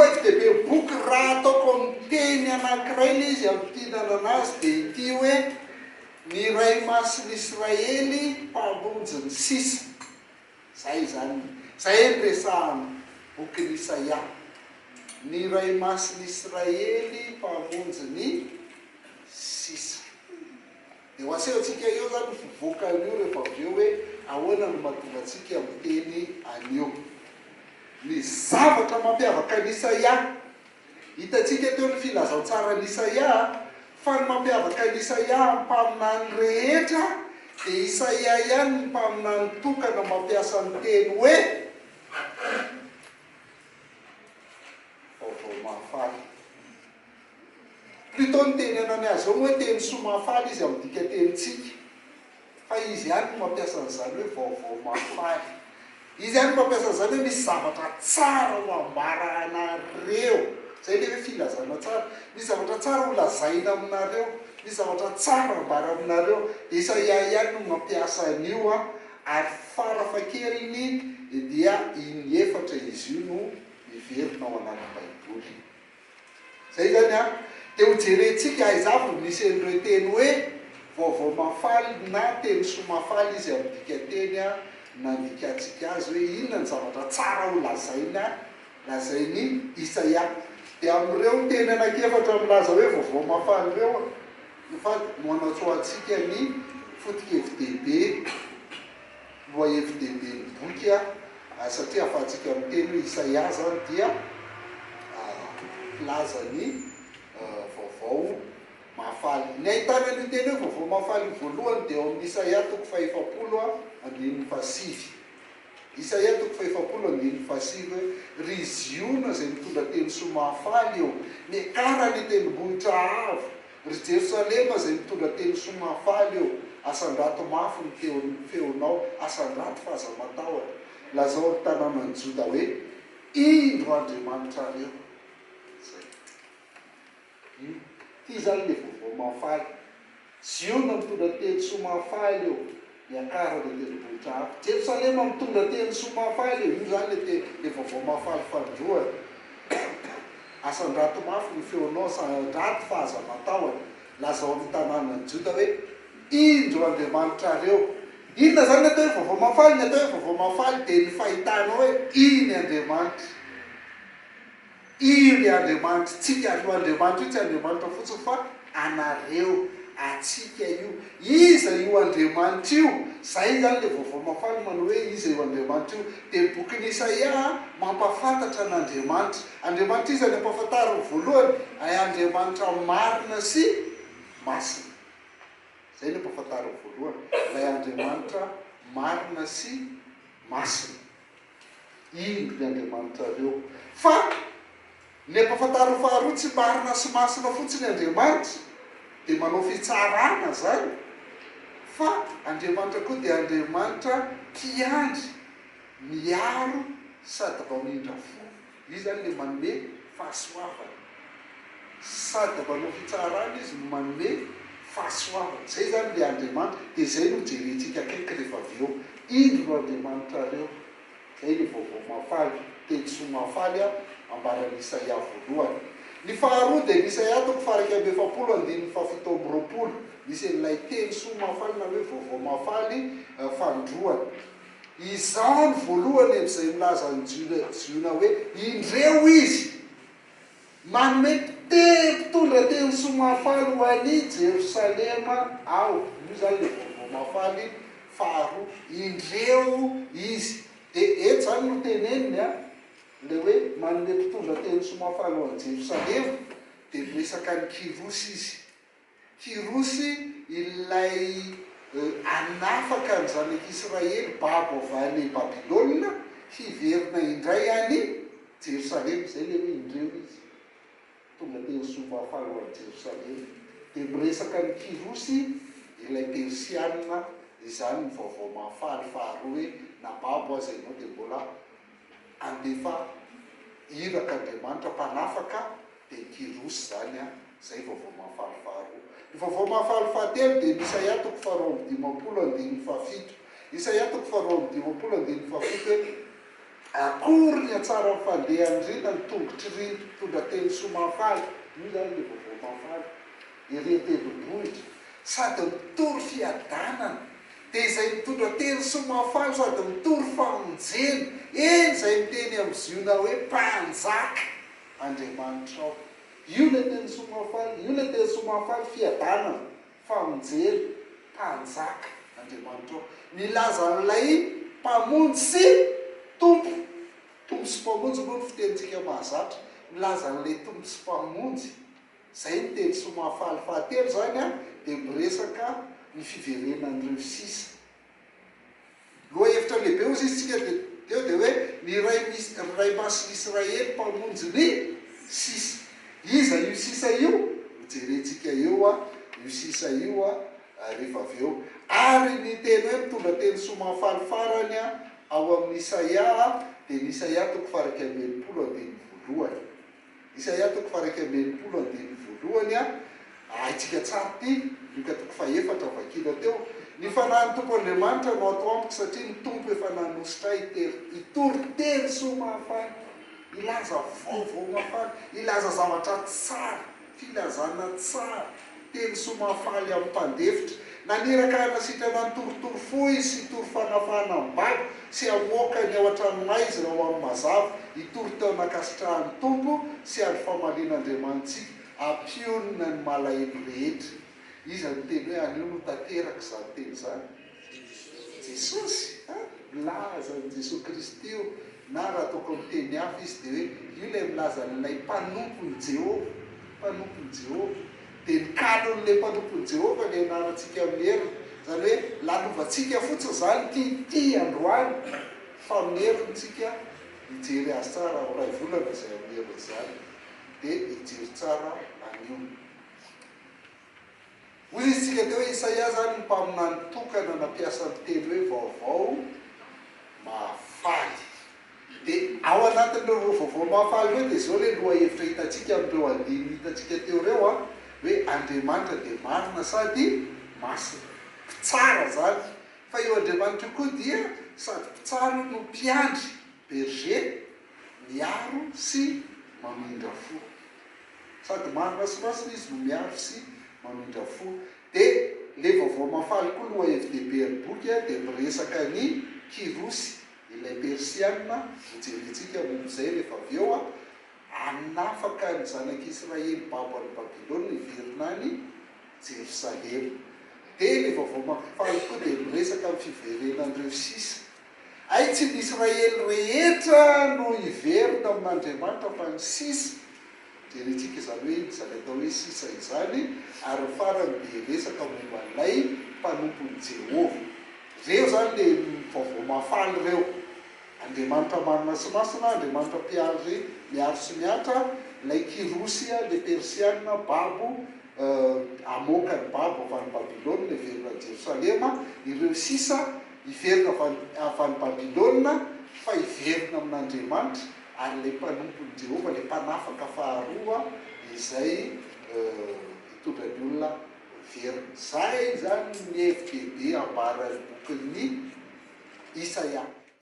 loha-hevi-dehibe boky raha ataoko amin'ny teny anankiray le izy ampitinana anazy dia ity hoe ny ray mason'Israely mpamonjy ny sisa. Zay zany, zay resahany bokin'Isaia. Ny ray mason'Israely mpamonjy ny sisa. Dia ho asehontsika eo zany fivoaka an'io rehefa avy eo hoe ahoana no mahatonga antsika amin'ny teny an'io. Ny zavatra mampiavaka an'Isaia, hitantsika teo ny filazantsara an'Isaia, fa ny mampiavaka an'Isaia mpaminany rehetra dia Isaia ihany ny mpaminany tokana mampiasa ny teny hoe Vaovao Mahafaly. Plutôt ny teny anany azy ao hoe teny somafaly izy amin'ny dika tenitsika, fa izy ihany no mampiasa an'izany hoe Vaovao Mahafaly. Izy ihany no mampiasa an'izany hoe misy zavatra tsara ho ambara anareo. Zay le hoe filazana tsara. Misy zavatra tsara ho lazaina aminareo, misy zavatra tsara ambara aminareo. Isaia ihany no mampiasa an'io ary farafakeliny dia inefatra izy io no miverina ao anaty Baiboly. Zay zany dia ho jerentsika aizavy misy an'ireo teny hoe Vaovao Mahafaly na teny somafaly izy amin'ny dika teny nandikatsika azy hoe inona ny zavatra tsara ho lazainy Isaia. Dia amin'ireo teny anankiefatra milaza hoe Vaovao Mahafaly ireo, no anatsoantsika ny foto-hevi-dehibe, loha-hevi-dehiben'ny boky satria ahafahantsika amin'ny teny hoe Isaia zany dia filaza ny Vaovao Mahafaly. Ny ahitana ny teny hoe Vaovao Mahafaly voalohany dia ao amin'ny Isaia 7:7. Isaia 7:7 ry Ziona zay mitondra teny somafaly eo, miakara ny tendrombohitra avo, ry Jerosalema zay mitondra teny somafaly eo, asandrato mafy ny feonao, asandrato fahaza-matahotra. Lazao ny tanànan'i Joda hoe indro Andriamanitra reo. Ty zany le Vaovao Mahafaly. Ziona mitondra teny somafaly eo, miakara le tendrombohitra avo. Jerosalema mitondra teny somafaly eo, io zany le Vaovao Mahafaly fandroany. Asandrato mafy ny feonao, asandrato fahaza-matahotra. Lazao ny tanànan'i Joda hoe indro Andriamanitra reo. Inona zany ny atao hoe Vaovao Mahafaly? Ny atao hoe Vaovao Mahafaly dia ny fahitanao hoe iny Andriamanitra. Iny Andriamanitra, tsika io Andriamanitra io tsy Andriamanitra fotsiny fa anareo, atsika io. Iza io Andriamanitra io? Zay zany le Vaovao Mahafaly manao hoe iza io Andriamanitra io. Dia ny bokin'Isaia mampafantatra an'Andriamanitra. Andriamanitra iza ny ampahafantariny voalohany? Andriamanitra marina sy masina. Zay ny ampahafantariny voalohany. Ilay Andriamanitra marina sy masina. Iny ny Andriamanitra reo. Fa ny ampahafantariny faharoa tsy marina sy masina fotsiny Andriamanitra dia manao fitsarana zany, fa Andriamanitra koa dia Andriamanitra kiandry, miaro sady mamindra fo. Izy zany le manome fahasoavana. Sady manao fitsarana izy manome fahasoavana. Zay zany le Andriamanitra. Dia zay no jerentsika akaiky rehefa avy eo. Indro no Andriamanitra reo. Zay le Vaovao Mahafaly, teny somafaly ambaran'ny Isaia voalohany. Ny faharoa dia ny Isaia 7:7. Misy an'ilay teny somafaly na hoe Vaovao Mahafaly fandroany. Izao ny voalohany amin'izay milaza ny Ziona hoe indreo izy manome mpitondra teny somafaly ho an'i Jerosalema ao. Io zany le Vaovao Mahafaly faharoa, indreo izy. Dia eto zany no teneniny le hoe manome mpitondra teny somafaly ho an'i Jerosalema, dia miresaka ny kirosy izy. Kirosy ilay anafaka ny zanak'Israely babo avy any Babilôna hiverina indray any Jerosalema. Zay le hoe indreo izy tonga teny somafaly ho an'i Jerosalema. Dia miresaka ny kirosy ilay persianina, izany ny Vaovao Mahafaly faharoa hoe nababo azy ianao dia mbola andefa iraka Andriamanitra mpanafaka dia kirosy zany zay Vaovao Mahafaly faharoa. Ny Vaovao Mahafaly fahatelo dia ny Isaia 2:7. Isaia 2:7 hoe akory ny atsara fandehan'irina ny tongotry riny tondra teny somafaly io zany le vaovao mafaly iretendrom-bohitra sady mitory fiadanana dia izay mitondra teny somafaly sady mitory famonjeny eny zay miteny am'ziona hoe mpanjaka Andriamanitra ao io le teny somafaly io le teny somafaly fiadanana famonjeny mpanjaka Andriamanitra ao milaza n'ilay mpamonjy sy tompo sy mpamonjy moa ny fitenitsika mahazatra milaza n'ilay tompo sy mpamonjy zay ny teny somafaly fahatelo zany a dia miresaka ny fiverenan'ireo sisa loha hevitra lehibe ozy izy tsika teo dia hoe ny ray mason'Israely mpamonjy ny sisa iza io sisa io mijerentsika eo a io sisa io a rehefa avy eo ary ny teny hoe mitondra teny somafaly farany a ao amin'Isaia dia ny Isaia toko faraky ambenimpolo andeny voalohany Isaia toko faraky ambenimpolo andeny voalohany a aitsika tsara ty lika toko faefatra vakila teo ny fanahy ny tompo Andriamanitra no atao amiko satria ny tompo efa nanositra itory teny somafaly ilaza vaovao mafaly ilaza zavatra tsara filazana tsara teny somafaly amin'ny mpandefitra naniraka anasitrana ny torotoro fo izy sy tory fanafana mbaby sy amoaka ny ao an-tranonaizy raha ho amin'ny mazava itory teo nakasitrahan'ny tompo sy ary famalin'Andriamanitsika ampionina ny malahelo rehetra izy ny teny hoe anio no tanteraka zany teny zany Jesosy milaza ny Jesosy Kristy io na raha ataoko amin'ny teny hafa izy dia hoe io lay milaza n'ilay mpanompony Jehova dia ny kanon'ilay mpanompony Jehova le anarantsika amin'ny heriny zany hoe lalovantsika fotsiny zany ty androany fa amin'ny herintsika hijery azy tsara ao ray volana izay amin'ny heriny zany dia hijery tsara anio ozy izy tsika teo hoe Isaia zany ny mpaminany tokana nampiasa ny teny hoe vaovao mahafaly dia ao anatin'ireo vaovao mahafaly hoe dia zao le loha-hevitra hitatsika amin'ireo andiny hitatsika teo reo a hoe Andriamanitra dia marina sady masina mpitsara zany fa io Andriamanitra koa dia sady mpitsara no mpiandry berger miaro sy mamindra fo sady marina sy masina izy no miaro sy mamindra fo dia le vaovao mahafaly koa loha-hevi-dehiben'ny boky a dia miresaka ny kirosy ilay persiana mijerentsika momb'izay rehefa avy eo a anafaka ny zanak'Israely babo any Babilôna Miverina any Jerosalema dia le vaovao mahafaly koa dia miresaka amin'ny fiverenan'ireo sisa ay tsy ny Israely rehetra no hiverina amin'Andriamanitra fa ny sisa jerentsika izany hoe izany atao hoe sisa izany ary farany dia resaka momba n'ilay mpanompony Jehova reo zany le vaovao mahafaly reo Andriamanitra marina sy masina Andriamanitra mpiandry miaro sy miatra ilay kirosy le persiana babo amoaka ny babo avy any Babilôna hiverina Jerosalema ireo sisa hiverina avy any Babilôna fa hiverina amin'Andriamanitra ary le mpanompony Jehova le mpanafaka faharoa izay hitondra ny olona verina zay zany ny hevi-dehibe ambarany bokin'ny Isaia